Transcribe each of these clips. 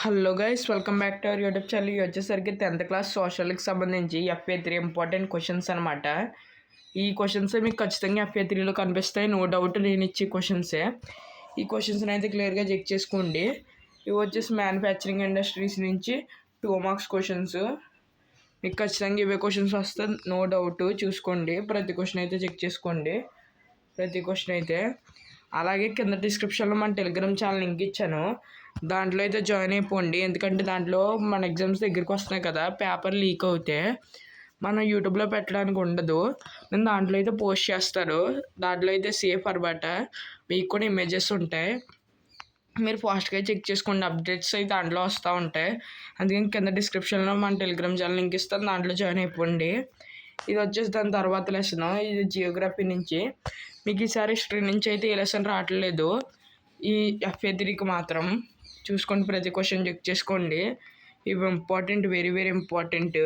Hello guys, welcome back to our YouTube channel. ఇవి వచ్చేసరికి 10th class సోషల్కి సంబంధించి FA3 important questions అనమాట. ఈ క్వశ్చన్స్ మీకు ఖచ్చితంగా FA3లో కనిపిస్తాయి, నో డౌట్. నేను ఇచ్చే క్వశ్చన్సే. ఈ క్వశ్చన్స్ని అయితే క్లియర్గా చెక్ చేసుకోండి. ఇవి వచ్చేసి మ్యానుఫ్యాక్చరింగ్ ఇండస్ట్రీస్ నుంచి 2 మార్క్స్ క్వశ్చన్స్. మీకు ఖచ్చితంగా ఇవే క్వశ్చన్స్ వస్తే నో డౌట్. చూసుకోండి, ప్రతి క్వశ్చన్ అయితే చెక్ చేసుకోండి, ప్రతి క్వశ్చన్ అయితే. అలాగే కింద డిస్క్రిప్షన్లో మన టెలిగ్రామ్ ఛానల్ లింక్ ఇచ్చాను, దాంట్లో అయితే జాయిన్ అయిపోండి. ఎందుకంటే దాంట్లో మన ఎగ్జామ్స్ దగ్గరికి వస్తున్నాయి కదా, పేపర్ లీక్ అవుతే మనం యూట్యూబ్లో పెట్టడానికి ఉండదు. నేను దాంట్లో అయితే పోస్ట్ చేస్తారు, దాంట్లో అయితే సేఫ్ అనమాట. మీకు కూడా ఇమేజెస్ ఉంటాయి, మీరు ఫాస్ట్గా చెక్ చేసుకోండి. అప్డేట్స్ అయితే దాంట్లో వస్తూ ఉంటాయి. అందుకని కింద డిస్క్రిప్షన్లో మన టెలిగ్రామ్ ఛానల్ లింక్ ఇస్తాను, దాంట్లో జాయిన్ అయిపోండి. ఇది వచ్చేసి దాని తర్వాత లెసన్. ఇది జియోగ్రఫీ నుంచి. మీకు ఈసారి హిస్టరీ నుంచి అయితే ఏ లెసన్ రావట్లేదు, ఈ FA3కి మాత్రం. చూసుకోండి, ప్రతి క్వశ్చన్ చెక్ చేసుకోండి. ఇవి ఇంపార్టెంట్, వెరీ వెరీ ఇంపార్టెంట్.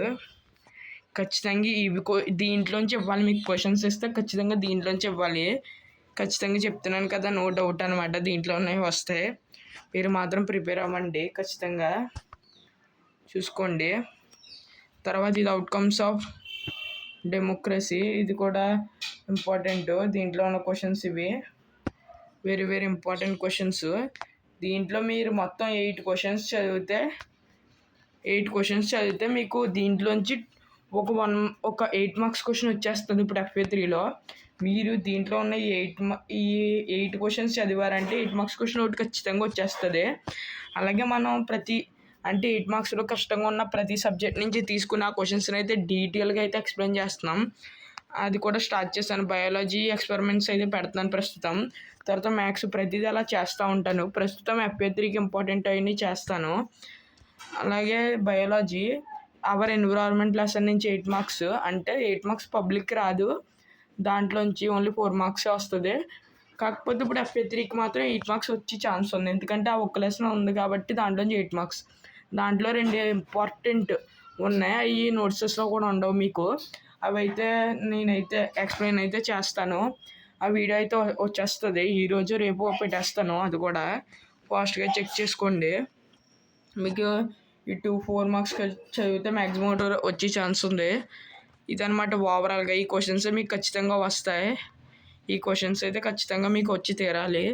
ఖచ్చితంగా దీంట్లోంచి ఇవ్వాలి. మీకు క్వశ్చన్స్ ఇస్తే ఖచ్చితంగా దీంట్లోంచి ఇవ్వాలి. ఖచ్చితంగా చెప్తున్నాను కదా, నో డౌట్ అనమాట. దీంట్లోనే వస్తాయి, మీరు మాత్రం ప్రిపేర్ అవ్వండి ఖచ్చితంగా. చూసుకోండి. తర్వాత ఇది అవుట్కమ్స్ ఆఫ్ డెమోక్రసీ, ఇది కూడా ఇంపార్టెంట్. దీంట్లో ఉన్న క్వశ్చన్స్ ఇవి వెరీ వెరీ ఇంపార్టెంట్ క్వశ్చన్స్. దీంట్లో మీరు మొత్తం 8 క్వశ్చన్స్ చదివితే మీకు దీంట్లోంచి ఒక 8 మార్క్స్ క్వశ్చన్ వచ్చేస్తుంది. ఇప్పుడు FA3లో మీరు దీంట్లో ఉన్న ఈ 8 క్వశ్చన్స్ చదివారంటే 8 మార్క్స్ క్వశ్చన్ ఒకటి ఖచ్చితంగా వచ్చేస్తుంది. అలాగే మనం 8 మార్క్స్లో కష్టంగా ఉన్న ప్రతి సబ్జెక్ట్ నుంచి తీసుకున్న ఆ క్వశ్చన్స్ని అయితే డీటెయిల్గా అయితే ఎక్స్ప్లెయిన్ చేస్తున్నాం. అది కూడా స్టార్ట్ చేశాను. బయాలజీ ఎక్స్పెరిమెంట్స్ అయితే పెడుతున్నాను ప్రస్తుతం. తర్వాత మ్యాథ్స్ ప్రతిదీ అలా చేస్తూ ఉంటాను. ప్రస్తుతం FA3కి ఇంపార్టెంట్ అయినవి చేస్తాను. అలాగే బయాలజీ అవర్ ఎన్విరాన్మెంట్ లెసన్ నుంచి 8 మార్క్స్, అంటే 8 మార్క్స్ పబ్లిక్ రాదు, దాంట్లోంచి ఓన్లీ 4 మార్క్సే వస్తుంది. కాకపోతే ఇప్పుడు FA3కి మాత్రం 8 మార్క్స్ వచ్చే ఛాన్స్ ఉంది, ఎందుకంటే ఆ ఒక్క లెసన్ ఉంది కాబట్టి దాంట్లోంచి 8 మార్క్స్. దాంట్లో 2 ఇంపార్టెంట్ ఉన్నాయి, అవి నోట్సెస్లో కూడా ఉండవు మీకు. అవి అయితే నేనైతే ఎక్స్ప్లెయిన్ అయితే చేస్తాను. ఆ వీడియో అయితే వచ్చేస్తుంది ఈరోజు రేపు పెట్టేస్తాను. అది కూడా ఫాస్ట్గా చెక్ చేసుకోండి. మీకు ఈ 4 మార్క్స్ చదివితే మ్యాక్సిమం వచ్చే ఛాన్స్ ఉంది. ఇదనమాట ఓవరాల్గా. ఈ క్వశ్చన్స్ మీకు ఖచ్చితంగా వస్తాయి. ఈ క్వశ్చన్స్ అయితే ఖచ్చితంగా మీకు వచ్చి తీరాలి.